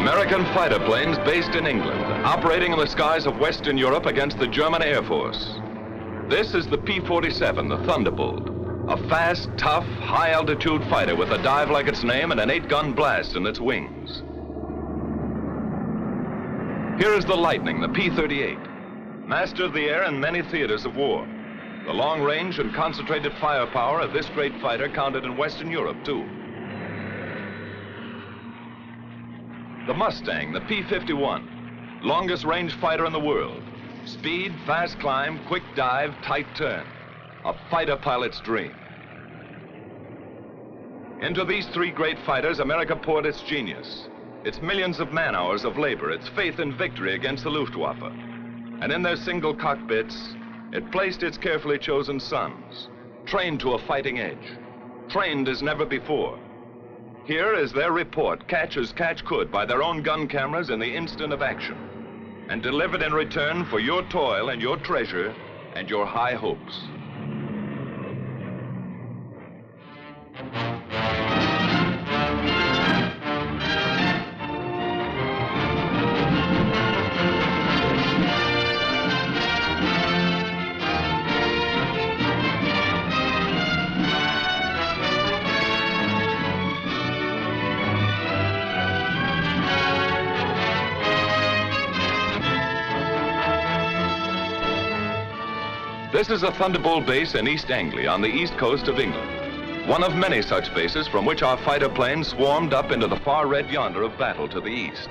American fighter planes based in England, operating in the skies of Western Europe against the German Air Force. This is the P-47, the Thunderbolt, a fast, tough, high-altitude fighter with a dive like its name and an 8-gun blast in its wings. Here is the Lightning, the P-38, master of the air in many theaters of war. The long range and concentrated firepower of this great fighter counted in Western Europe, too. The Mustang, the P-51, longest range fighter in the world. Speed, fast climb, quick dive, tight turn. A fighter pilot's dream. Into these three great fighters, America poured its genius, its millions of man-hours of labor, its faith in victory against the Luftwaffe. And in their single cockpits, it placed its carefully chosen sons, trained to a fighting edge, trained as never before. Here is their report, catch as catch could by their own gun cameras in the instant of action, and delivered in return for your toil and your treasure and your high hopes. This is a Thunderbolt base in East Anglia on the east coast of England. One of many such bases from which our fighter planes swarmed up into the far red yonder of battle to the east.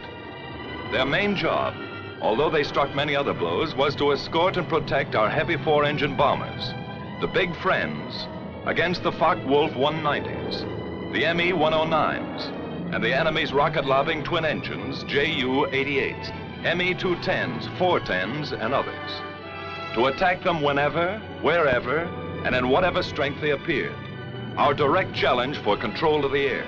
Their main job, although they struck many other blows, was to escort and protect our heavy 4-engine bombers, the big friends, against the Focke-Wulf 190s, the ME 109s, and the enemy's rocket-lobbing twin engines, JU 88s, ME 210s, 410s, and others. To attack them whenever, wherever, and in whatever strength they appeared. Our direct challenge for control of the air.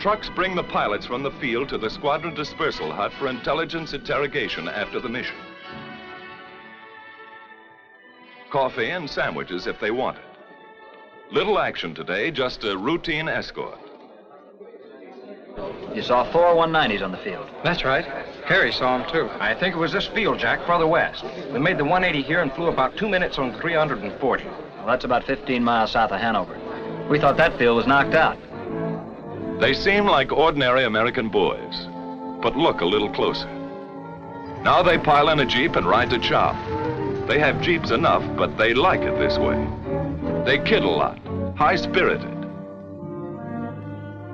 Trucks bring the pilots from the field to the squadron dispersal hut for intelligence interrogation after the mission. Coffee and sandwiches if they want it. Little action today, just a routine escort. You saw 4 190s on the field. That's right. Kerry saw them, too. I think it was this field, Jack, further west. We made the 180 here and flew about 2 minutes on 340. Well, that's about 15 miles south of Hanover. We thought that field was knocked out. They seem like ordinary American boys, but look a little closer. Now they pile in a Jeep and ride to chop. They have Jeeps enough, but they like it this way. They kid a lot, high-spirited.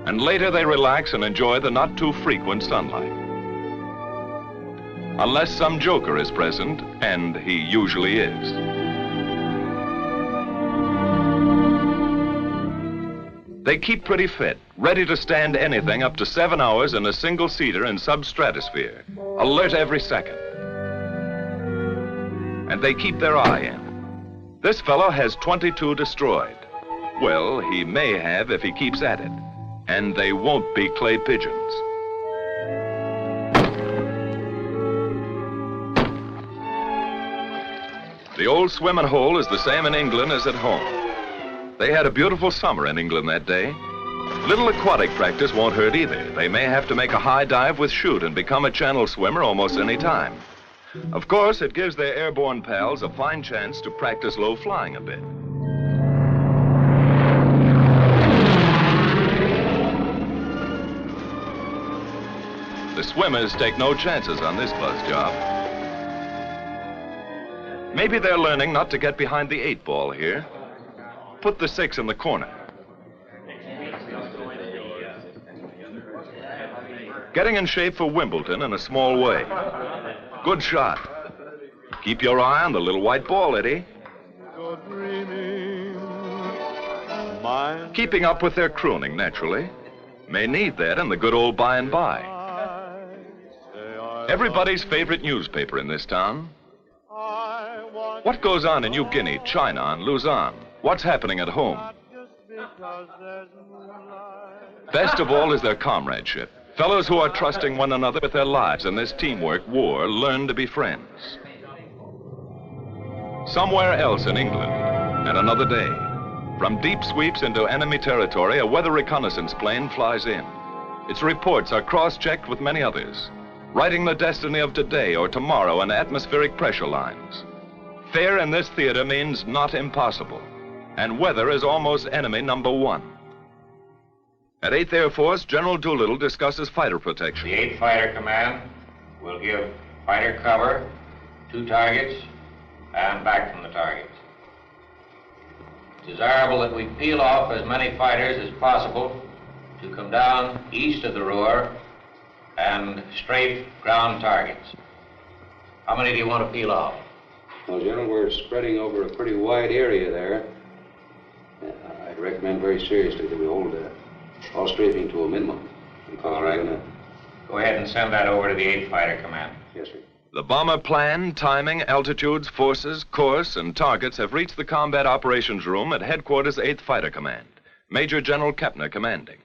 And later they relax and enjoy the not-too-frequent sunlight. Unless some joker is present, and he usually is. They keep pretty fit, ready to stand anything up to 7 hours in a single-seater in substratosphere, alert every second. And they keep their eye in. This fellow has 22 destroyed. Well, he may have if he keeps at it. And they won't be clay pigeons. The old swimming hole is the same in England as at home. They had a beautiful summer in England that day. Little aquatic practice won't hurt either. They may have to make a high dive with chute and become a channel swimmer almost any time. Of course, it gives their airborne pals a fine chance to practice low flying a bit. The swimmers take no chances on this buzz job. Maybe they're learning not to get behind the 8-ball here. Put the 6 in the corner. Getting in shape for Wimbledon in a small way. Good shot. Keep your eye on the little white ball, Eddie. Keeping up with their crooning, naturally. May need that in the good old by and by. Everybody's favorite newspaper in this town. What goes on in New Guinea, China, and Luzon? What's happening at home? Best of all is their comradeship. Fellows who are trusting one another with their lives in this teamwork war learn to be friends. Somewhere else in England, and another day, from deep sweeps into enemy territory, a weather reconnaissance plane flies in. Its reports are cross-checked with many others, writing the destiny of today or tomorrow in atmospheric pressure lines. Fair in this theater means not impossible, and weather is almost enemy number one. At 8th Air Force, General Doolittle discusses fighter protection. The 8th Fighter Command will give fighter cover to targets and back from the targets. It's desirable that we peel off as many fighters as possible to come down east of the Ruhr and strafe ground targets. How many do you want to peel off? Well, General, we're spreading over a pretty wide area there. I'd recommend very seriously that we hold all strafing to a minimum. All right. Go ahead and send that over to the 8th Fighter Command. Yes, sir. The bomber plan, timing, altitudes, forces, course, and targets have reached the combat operations room at Headquarters 8th Fighter Command, Major General Kepner commanding.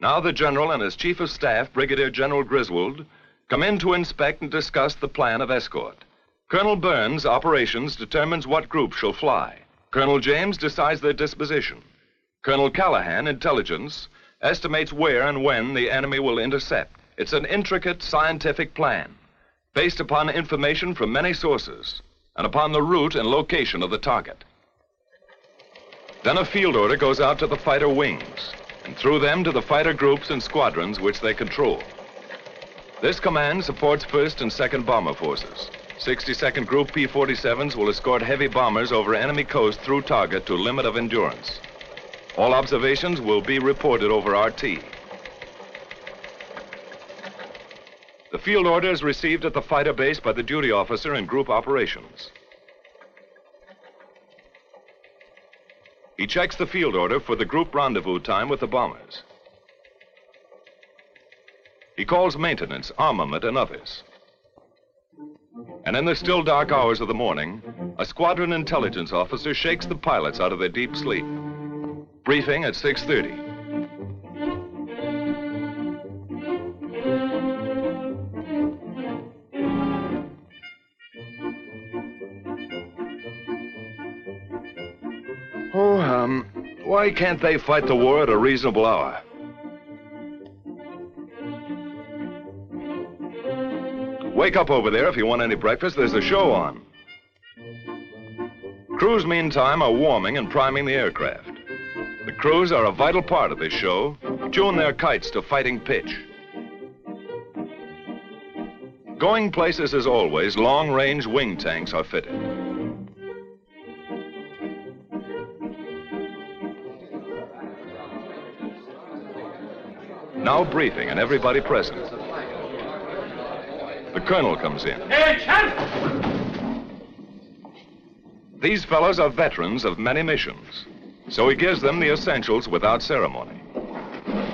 Now the General and his Chief of Staff, Brigadier General Griswold, come in to inspect and discuss the plan of escort. Colonel Burns, operations, determines what group shall fly. Colonel James decides their disposition. Colonel Callahan, intelligence, estimates where and when the enemy will intercept. It's an intricate scientific plan, based upon information from many sources, and upon the route and location of the target. Then a field order goes out to the fighter wings, and through them to the fighter groups and squadrons which they control. This command supports 1st and 2nd Bomber Forces. 62nd Group P-47s will escort heavy bombers over enemy coast through target to limit of endurance. All observations will be reported over RT. The field order is received at the fighter base by the duty officer in group operations. He checks the field order for the group rendezvous time with the bombers. He calls maintenance, armament, and others. And in the still dark hours of the morning, a squadron intelligence officer shakes the pilots out of their deep sleep. Briefing at 6:30. Why can't they fight the war at a reasonable hour? Wake up over there if you want any breakfast. There's a show on. Crews, meantime, are warming and priming the aircraft. The crews are a vital part of this show. Tune their kites to fighting pitch. Going places as always, long-range wing tanks are fitted. Now briefing and everybody present. The colonel comes in. These fellows are veterans of many missions, so he gives them the essentials without ceremony.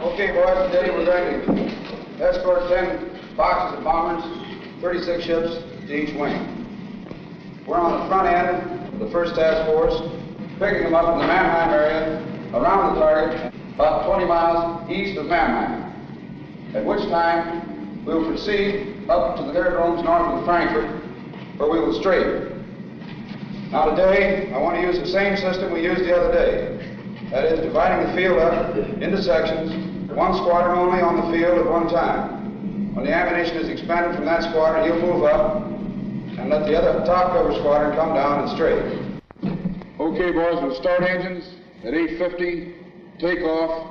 Okay, boys, today we're going to escort 10 boxes of bombers, 36 ships to each wing. We're on the front end of the 1st Task Force, picking them up in the Mannheim area, around the target, about 20 miles east of Mannheim, at which time we will proceed up to the aerodromes north of Frankfurt, where we will strafe. Now today, I want to use the same system we used the other day. That is, dividing the field up into sections, one squadron only on the field at one time. When the ammunition is expended from that squadron, you'll move up and let the other top cover squadron come down and strafe. Okay, boys, we'll start engines at 8:50, takeoff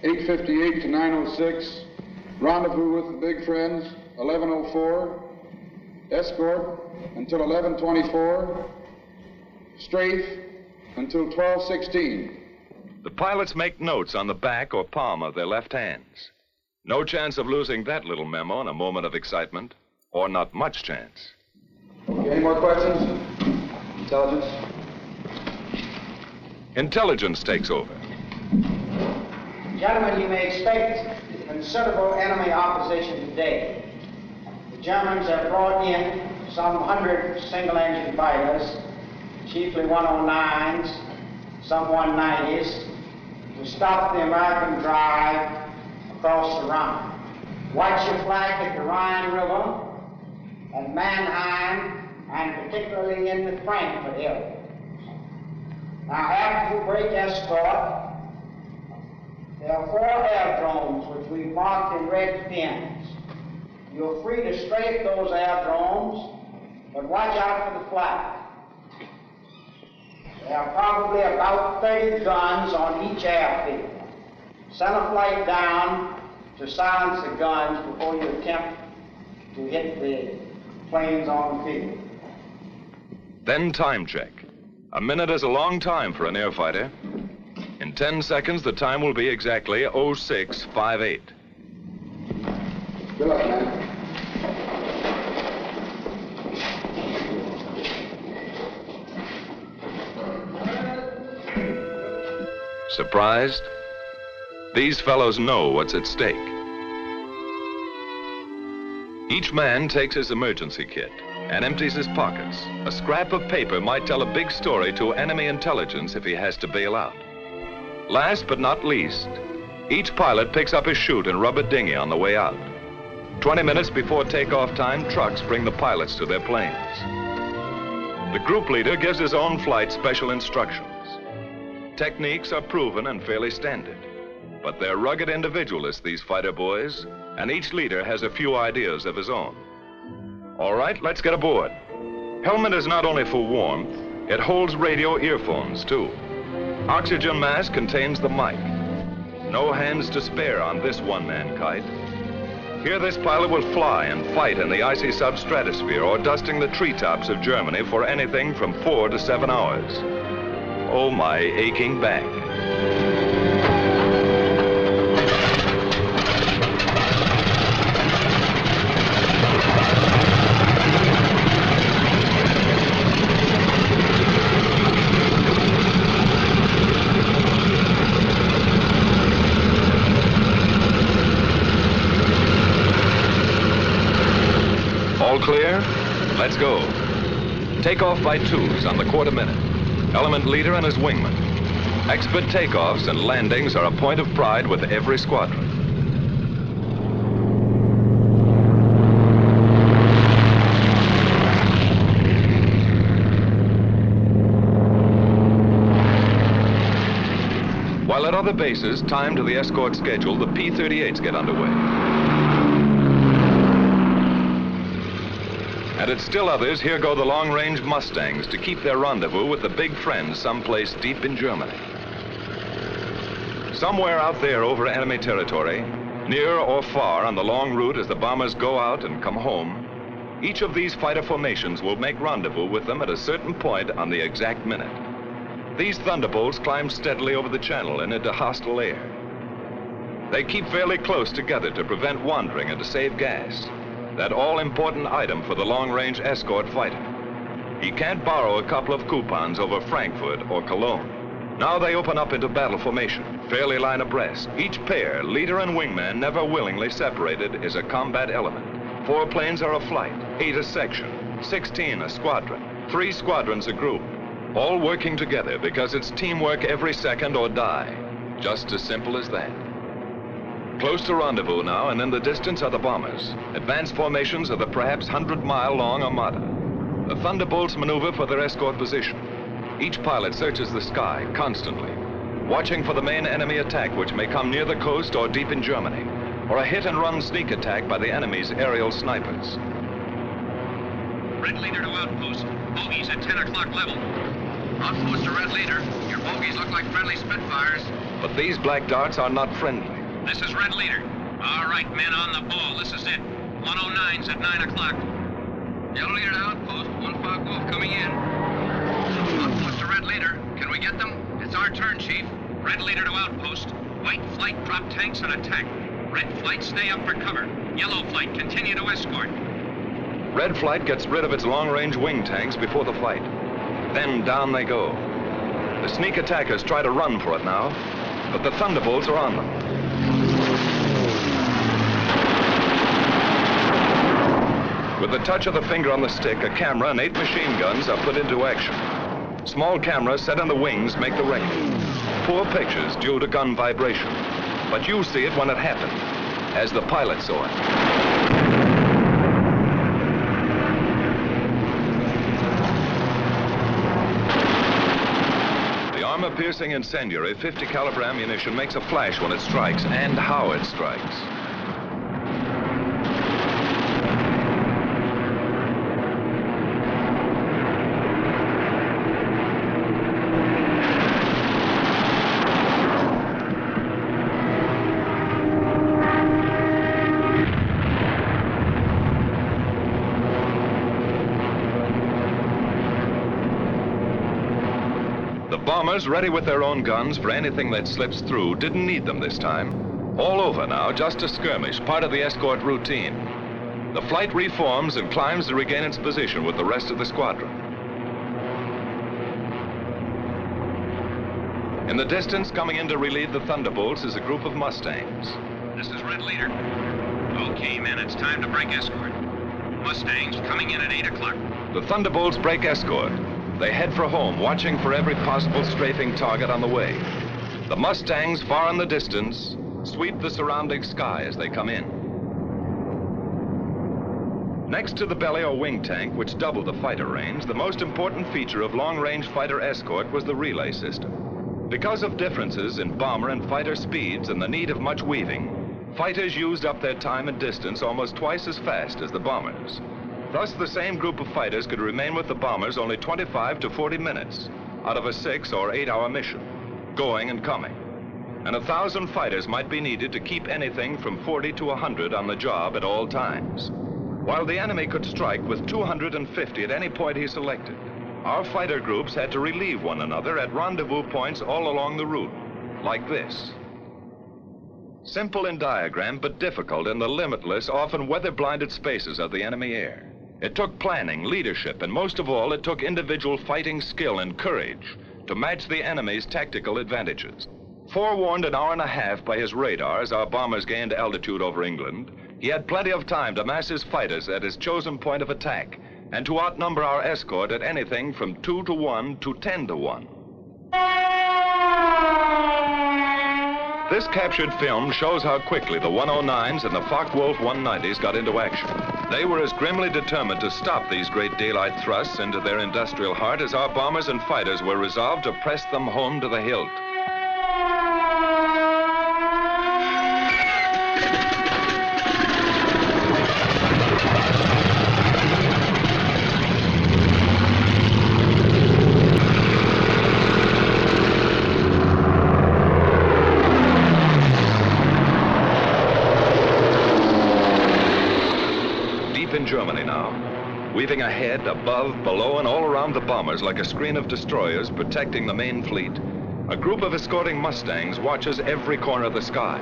8:58 to 9:06, rendezvous with the big friends 11:04, escort until 11:24, strafe until 12:16. The pilots make notes on the back or palm of their left hands. No chance of losing that little memo in a moment of excitement, or not much chance. Okay, any more questions? Intelligence? Intelligence takes over. Gentlemen, you may expect considerable enemy opposition today. The Germans have brought in some 100 single-engine fighters, chiefly 109s, some 190s, to stop the American drive across the Rhine. Watch your flank at the Rhine River and Mannheim, and particularly in the Frankfurt area. Now, after we break escort, There are 4 aerodromes which we marked in red pins. You're free to strafe those aerodromes, but watch out for the flag. There are probably about 30 guns on each airfield. Send a flight down to silence the guns before you attempt to hit the planes on the field. Then time check. A minute is a long time for an air fighter. In 10 seconds, the time will be exactly 0658. Good luck, man. Surprised? These fellows know what's at stake. Each man takes his emergency kit and empties his pockets. A scrap of paper might tell a big story to enemy intelligence if he has to bail out. Last but not least, each pilot picks up his chute and rubber dinghy on the way out. 20 minutes before takeoff time, trucks bring the pilots to their planes. The group leader gives his own flight special instructions. Techniques are proven and fairly standard, but they're rugged individualists, these fighter boys, and each leader has a few ideas of his own. All right, let's get aboard. Helmet is not only for warmth, it holds radio earphones too. Oxygen mask contains the mic. No hands to spare on this one-man kite. Here this pilot will fly and fight in the icy substratosphere or dusting the treetops of Germany for anything from 4 to 7 hours. Oh, my aching back. All clear? Let's go. Takeoff by 2s on the quarter minute. Element leader and his wingman. Expert takeoffs and landings are a point of pride with every squadron. While at other bases, timed to the escort schedule, the P-38s get underway. And at still others, here go the long-range Mustangs to keep their rendezvous with the big friends someplace deep in Germany. Somewhere out there over enemy territory, near or far on the long route as the bombers go out and come home, each of these fighter formations will make rendezvous with them at a certain point on the exact minute. These thunderbolts climb steadily over the channel and into hostile air. They keep fairly close together to prevent wandering and to save gas. That all-important item for the long-range escort fighter. He can't borrow a couple of coupons over Frankfurt or Cologne. Now they open up into battle formation, fairly line abreast. Each pair, leader and wingman, never willingly separated, is a combat element. 4 planes are a flight, 8 a section, 16 a squadron, 3 squadrons a group. All working together because it's teamwork every second or die. Just as simple as that. Close to rendezvous now, and in the distance are the bombers. Advanced formations of the perhaps 100-mile-long Armada. The Thunderbolts maneuver for their escort position. Each pilot searches the sky constantly, watching for the main enemy attack which may come near the coast or deep in Germany, or a hit-and-run sneak attack by the enemy's aerial snipers. Red leader to outpost. Bogies at 10 o'clock level. Outpost to red leader. Your bogies look like friendly Spitfires. But these black darts are not friendly. This is red leader. All right, men on the ball. This is it. 109's at 9 o'clock. Yellow leader to outpost. 1-5 Wolf coming in. Outpost to red leader. Can we get them? It's our turn, Chief. Red leader to outpost. White flight drop tanks and attack. Red flight stay up for cover. Yellow flight continue to escort. Red flight gets rid of its long-range wing tanks before the fight. Then down they go. The sneak attackers try to run for it now, but the Thunderbolts are on them. With the touch of the finger on the stick, a camera and 8 machine guns are put into action. Small cameras set in the wings make the record. Poor pictures due to gun vibration. But you see it when it happened, as the pilot saw it. The armor armor-piercing incendiary 50 caliber ammunition makes a flash when it strikes, and how it strikes. Bombers, ready with their own guns for anything that slips through, didn't need them this time. All over now, just a skirmish, part of the escort routine. The flight reforms and climbs to regain its position with the rest of the squadron. In the distance, coming in to relieve the Thunderbolts, is a group of Mustangs. This is Red Leader. Okay, men, it's time to break escort. Mustangs coming in at 8 o'clock. The Thunderbolts break escort. They head for home, watching for every possible strafing target on the way. The Mustangs, far in the distance, sweep the surrounding sky as they come in. Next to the belly or wing tank, which doubled the fighter range, the most important feature of long-range fighter escort was the relay system. Because of differences in bomber and fighter speeds and the need of much weaving, fighters used up their time and distance almost twice as fast as the bombers. Thus, the same group of fighters could remain with the bombers only 25 to 40 minutes out of a 6 or 8 hour mission, going and coming. And 1,000 fighters might be needed to keep anything from 40 to 100 on the job at all times. While the enemy could strike with 250 at any point he selected, our fighter groups had to relieve one another at rendezvous points all along the route, like this. Simple in diagram, but difficult in the limitless, often weather-blinded spaces of the enemy air. It took planning, leadership, and most of all, it took individual fighting skill and courage to match the enemy's tactical advantages. Forewarned an hour and a half by his radar as our bombers gained altitude over England, he had plenty of time to mass his fighters at his chosen point of attack and to outnumber our escort at anything from 2 to 1 to 10 to 1. This captured film shows how quickly the 109s and the Focke-Wulf 190s got into action. They were as grimly determined to stop these great daylight thrusts into their industrial heart as our bombers and fighters were resolved to press them home to the hilt. Germany now, weaving ahead, above, below, and all around the bombers like a screen of destroyers protecting the main fleet. A group of escorting Mustangs watches every corner of the sky.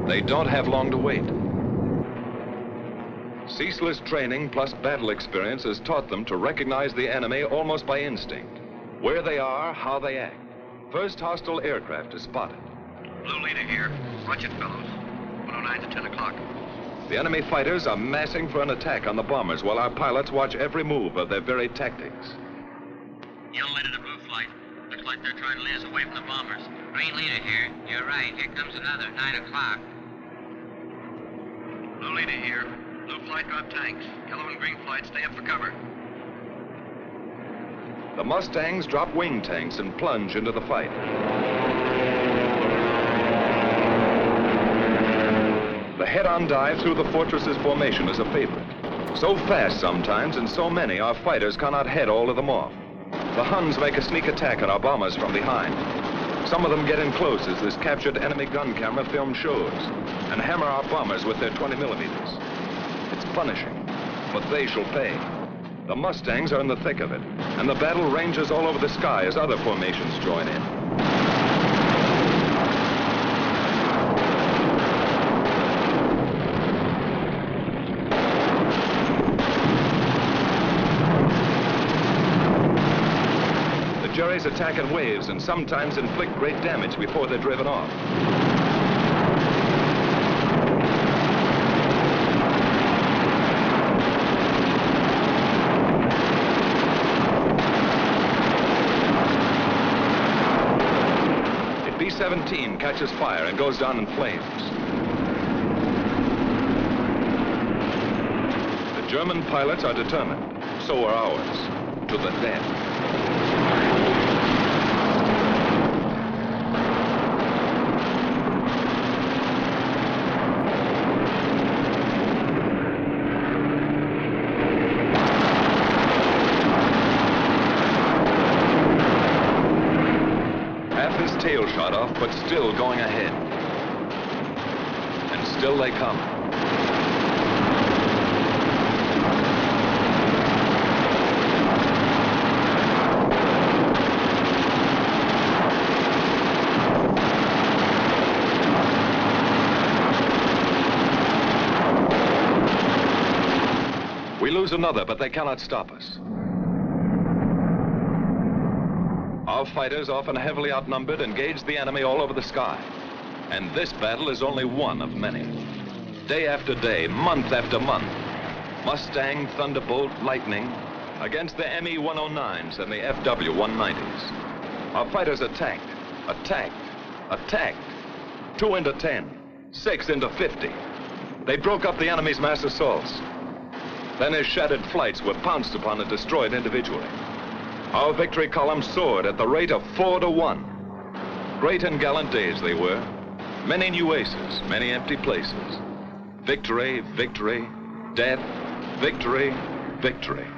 They don't have long to wait. Ceaseless training plus battle experience has taught them to recognize the enemy almost by instinct. Where they are, how they act. First hostile aircraft is spotted. Blue Leader here. Watch it, fellows. 109 to 10 o'clock. The enemy fighters are massing for an attack on the bombers while our pilots watch every move of their very tactics. Yellow Leader to Blue Flight. Looks like they're trying to lead us away from the bombers. Green Leader here. You're right. Here comes another. 9 o'clock. Blue Leader here. Blue Flight got tanks. Yellow and Green Flight stay up for cover. The Mustangs drop wing tanks and plunge into the fight. The head-on dive through the fortress's formation is a favorite. So fast sometimes and so many, our fighters cannot head all of them off. The Huns make a sneak attack on our bombers from behind. Some of them get in close, as this captured enemy gun camera film shows, and hammer our bombers with their 20 millimeters. It's punishing, but they shall pay. The Mustangs are in the thick of it, and the battle ranges all over the sky as other formations join in. Jerrys attack in waves and sometimes inflict great damage before they're driven off. A B-17 catches fire and goes down in flames. The German pilots are determined. So are ours. To the death. but still going ahead. And still they come. We lose another, but they cannot stop us. Our fighters, often heavily outnumbered, engage the enemy all over the sky. And this battle is only one of many. Day after day, month after month, Mustang, Thunderbolt, Lightning against the ME-109s and the FW-190s. Our fighters attacked, attacked, attacked. 2 into 10, 6 into 50. They broke up the enemy's mass assaults. Then his shattered flights were pounced upon and destroyed individually. Our victory column soared at the rate of 4 to 1. Great and gallant days they were. Many new aces, many empty places. Victory, victory, death, victory, victory.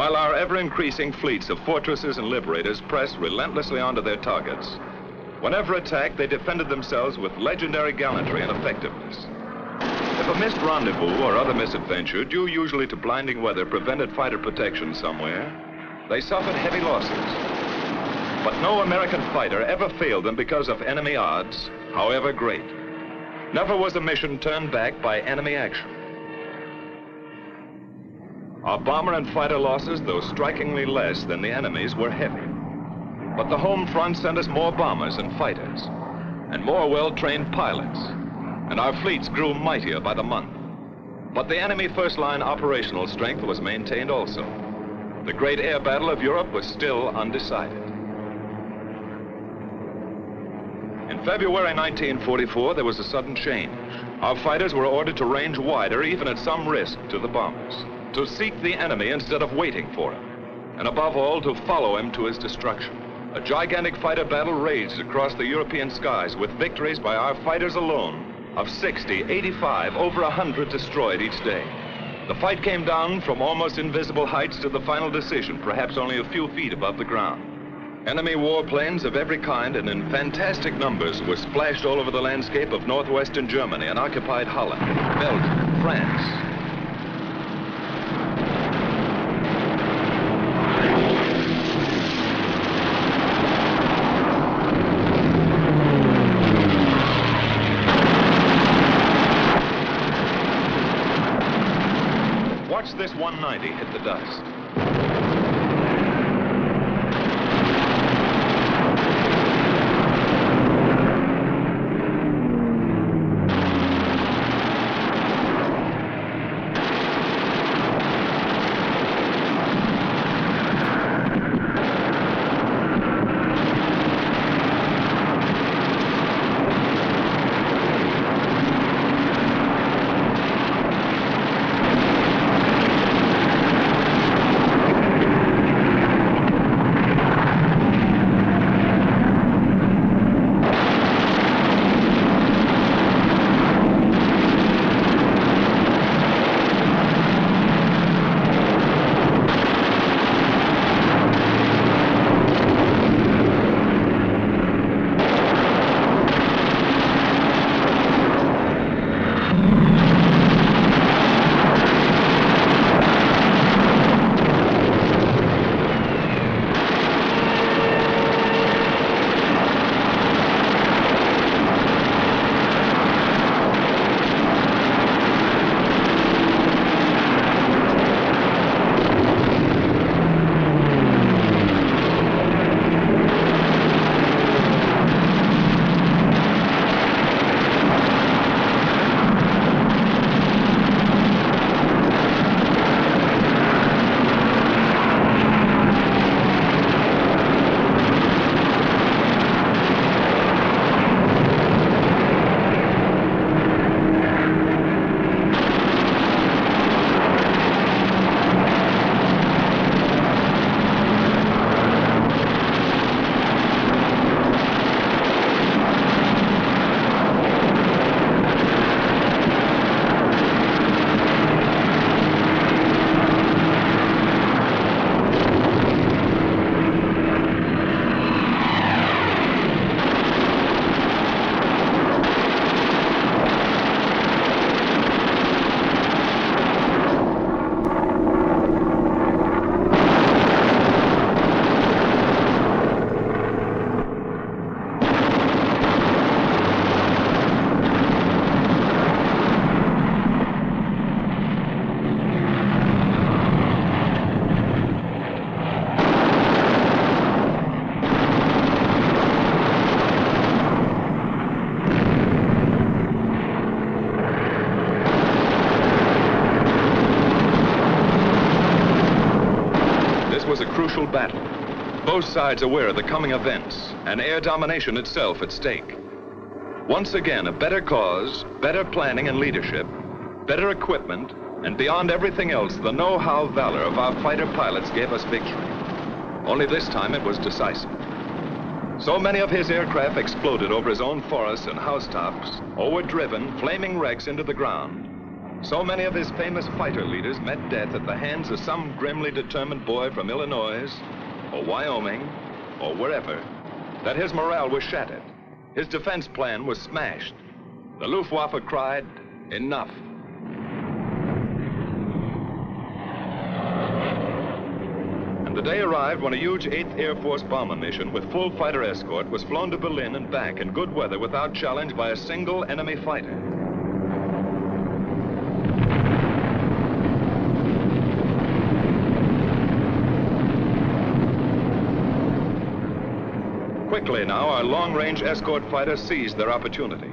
While our ever-increasing fleets of fortresses and liberators pressed relentlessly onto their targets, whenever attacked, they defended themselves with legendary gallantry and effectiveness. If a missed rendezvous or other misadventure, due usually to blinding weather, prevented fighter protection somewhere, they suffered heavy losses. But no American fighter ever failed them because of enemy odds, however great. Never was a mission turned back by enemy action. Our bomber and fighter losses, though strikingly less than the enemy's, were heavy. But the home front sent us more bombers and fighters, and more well-trained pilots, and our fleets grew mightier by the month. But the enemy first-line operational strength was maintained also. The great air battle of Europe was still undecided. In February 1944, there was a sudden change. Our fighters were ordered to range wider, even at some risk to the bombers, to seek the enemy instead of waiting for him, and above all, to follow him to his destruction. A gigantic fighter battle raged across the European skies with victories by our fighters alone of 60, 85, over 100 destroyed each day. The fight came down from almost invisible heights to the final decision, perhaps only a few feet above the ground. Enemy warplanes of every kind and in fantastic numbers were splashed all over the landscape of northwestern Germany and occupied Holland, Belgium, France. Watch this 190 hit the dust. crucial battle. Both sides aware of the coming events and air domination itself at stake. Once again, a better cause, better planning and leadership, better equipment, and beyond everything else, the know-how valor of our fighter pilots gave us victory. Only this time it was decisive. So many of his aircraft exploded over his own forests and housetops, or were driven, flaming wrecks, into the ground. So many of his famous fighter leaders met death at the hands of some grimly determined boy from Illinois, or Wyoming, or wherever, that his morale was shattered. His defense plan was smashed. The Luftwaffe cried, "Enough." And the day arrived when a huge 8th Air Force bomber mission with full fighter escort was flown to Berlin and back in good weather without challenge by a single enemy fighter. Quickly now, our long-range escort fighters seized their opportunity.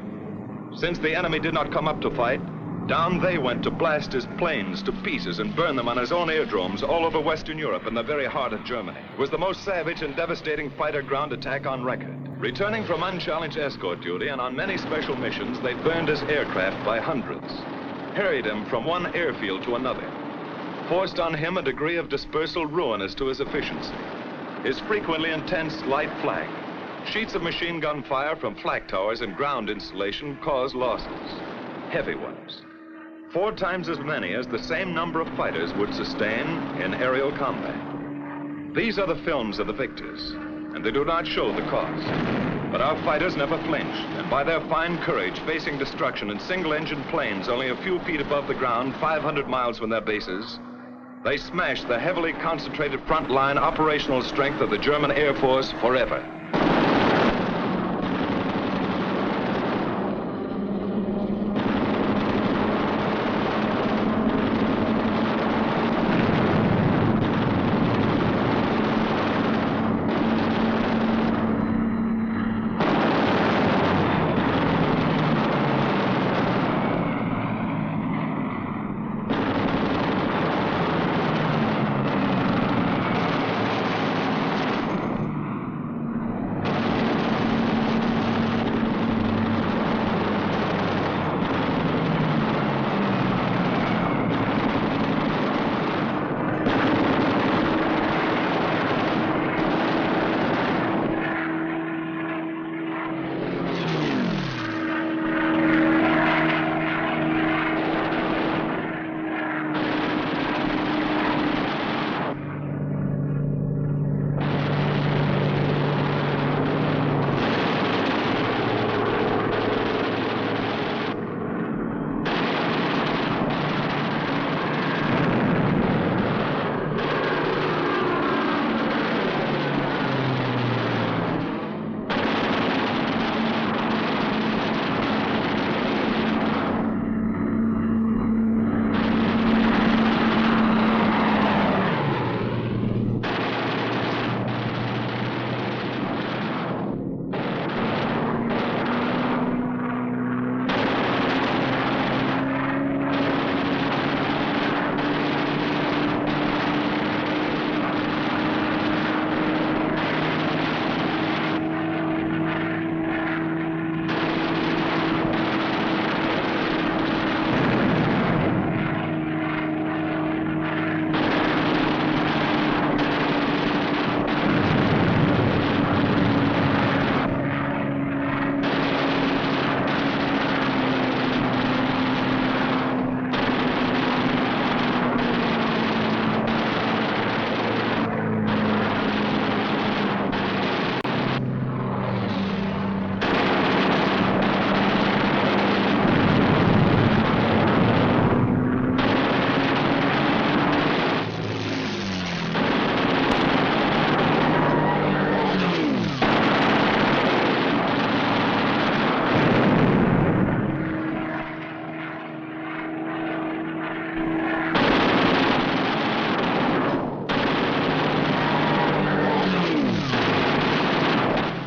Since the enemy did not come up to fight, down they went to blast his planes to pieces and burn them on his own aerodromes all over Western Europe in the very heart of Germany. It was the most savage and devastating fighter ground attack on record. Returning from unchallenged escort duty and on many special missions, they burned his aircraft by hundreds, harried him from one airfield to another, forced on him a degree of dispersal ruinous to his efficiency. His frequently intense light flak, sheets of machine gun fire from flak towers and ground installation caused losses, heavy ones. 4 times as many as the same number of fighters would sustain in aerial combat. These are the films of the victors, and they do not show the cost. But our fighters never flinched, and by their fine courage facing destruction in single-engine planes only a few feet above the ground, 500 miles from their bases, they smashed the heavily concentrated front-line operational strength of the German Air Force forever.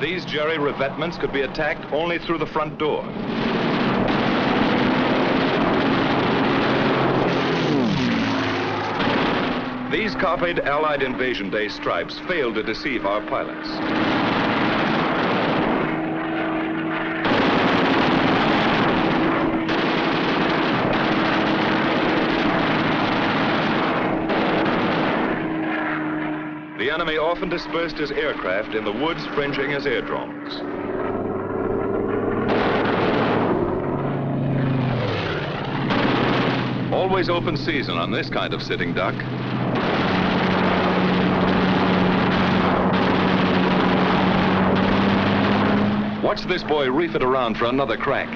These Jerry revetments could be attacked only through the front door. These copied Allied Invasion Day stripes failed to deceive our pilots. The enemy often dispersed his aircraft in the woods fringing his airdromes. Always open season on this kind of sitting duck. Watch this boy reef it around for another crack.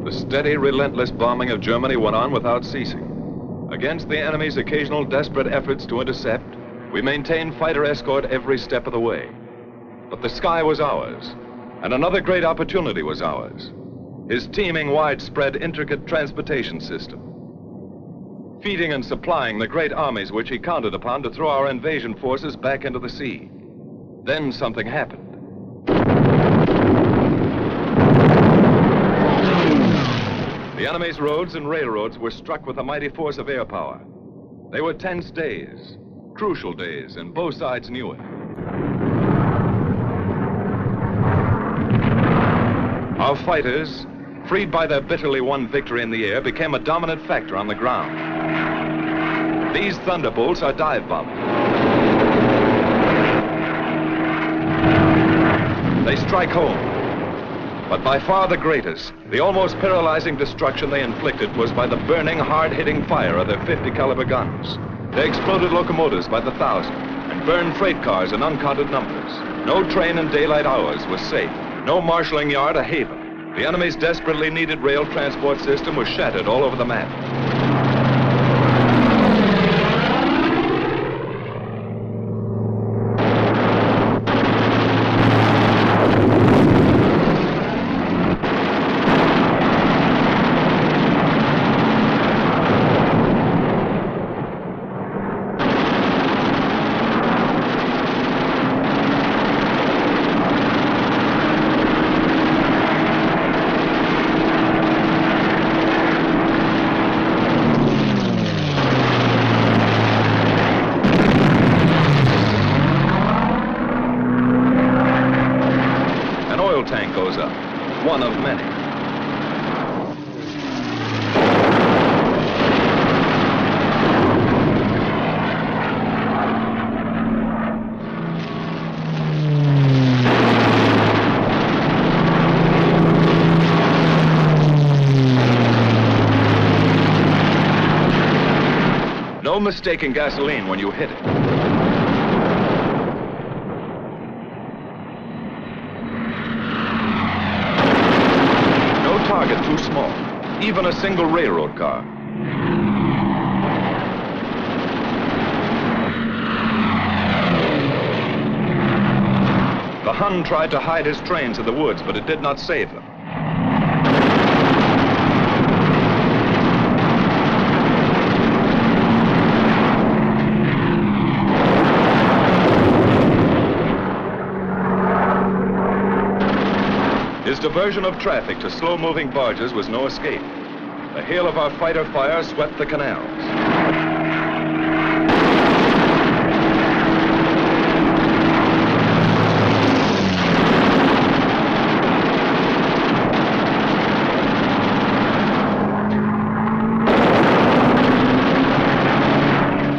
The steady, relentless bombing of Germany went on without ceasing. Against the enemy's occasional desperate efforts to intercept, we maintained fighter escort every step of the way. But the sky was ours, and another great opportunity was ours. His teeming, widespread, intricate transportation system. Feeding and supplying the great armies which he counted upon to throw our invasion forces back into the sea. Then something happened. The enemy's roads and railroads were struck with a mighty force of air power. They were tense days, crucial days, and both sides knew it. Our fighters, freed by their bitterly won victory in the air, became a dominant factor on the ground. These thunderbolts are dive bombing. They strike home. But by far the greatest, the almost paralyzing destruction they inflicted was by the burning, hard-hitting fire of their 50 caliber guns. They exploded locomotives by the thousand and burned freight cars in uncounted numbers. No train in daylight hours was safe. No marshalling yard a haven. The enemy's desperately needed rail transport system was shattered all over the map. Tank goes up, one of many. No mistaking gasoline when you hit it. Target too small, even a single railroad car. The Hun tried to hide his trains in the woods, but it did not save them. His diversion of traffic to slow-moving barges was no escape. The hail of our fighter fire swept the canals.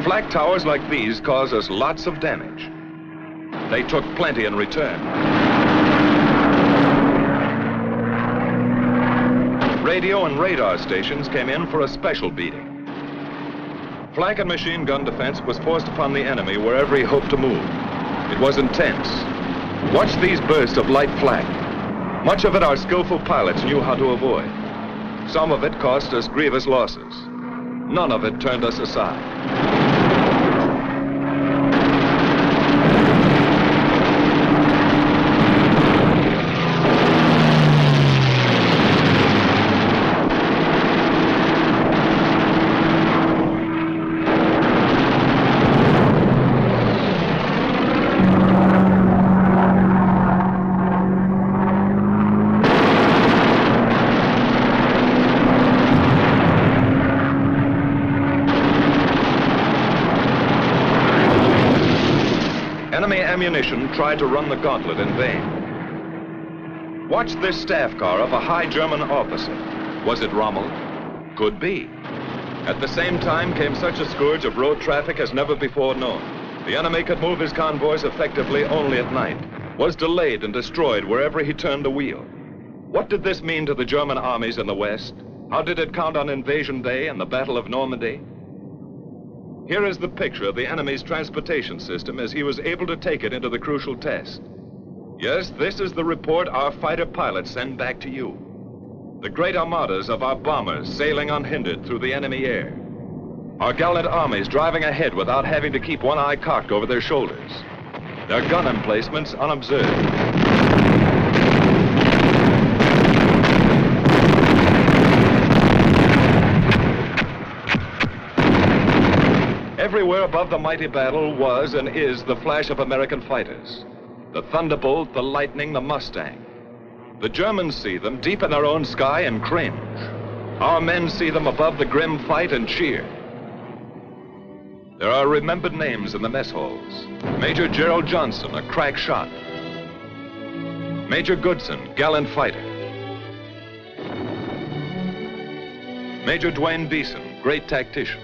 Flak towers like these cause us lots of damage. They took plenty in return. Radio and radar stations came in for a special beating. Flak and machine gun defense was forced upon the enemy wherever he hoped to move. It was intense. Watch these bursts of light flak. Much of it our skillful pilots knew how to avoid. Some of it cost us grievous losses. None of it turned us aside. ammunition tried to run the gauntlet in vain. Watch this staff car of a high German officer. Was it Rommel? Could be. At the same time came such a scourge of road traffic as never before known. The enemy could move his convoys effectively only at night, was delayed and destroyed wherever he turned the wheel. What did this mean to the German armies in the West? How did it count on Invasion Day and the Battle of Normandy? Here is the picture of the enemy's transportation system as he was able to take it into the crucial test. Yes, this is the report our fighter pilots send back to you. The great armadas of our bombers sailing unhindered through the enemy air. Our gallant armies driving ahead without having to keep one eye cocked over their shoulders. Their gun emplacements unobserved. Everywhere above the mighty battle was and is the flash of American fighters. The Thunderbolt, the Lightning, the Mustang. The Germans see them deep in their own sky and cringe. Our men see them above the grim fight and cheer. There are remembered names in the mess halls. Major Gerald Johnson, a crack shot. Major Goodson, gallant fighter. Major Dwayne Beeson, great tactician.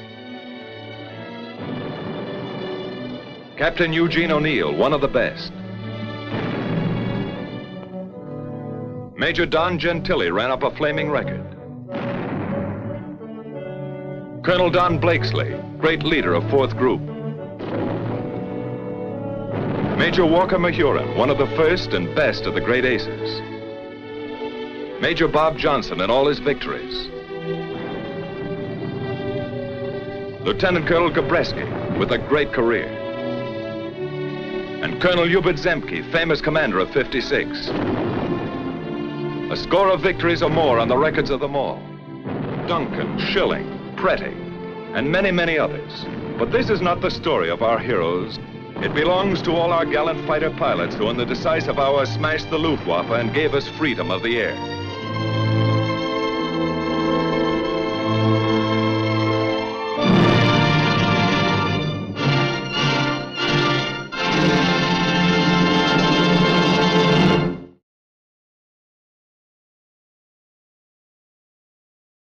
Captain Eugene O'Neill, one of the best. Major Don Gentili ran up a flaming record. Colonel Don Blakesley, great leader of 4th Group. Major Walker Mahurin, one of the first and best of the great aces. Major Bob Johnson in all his victories. Lieutenant Colonel Gabreski, with a great career. And Colonel Hubert Zemke, famous commander of 56. A score of victories or more on the records of them all. Duncan, Schilling, Pretty, and many, many others. But this is not the story of our heroes. It belongs to all our gallant fighter pilots who in the decisive hour smashed the Luftwaffe and gave us freedom of the air.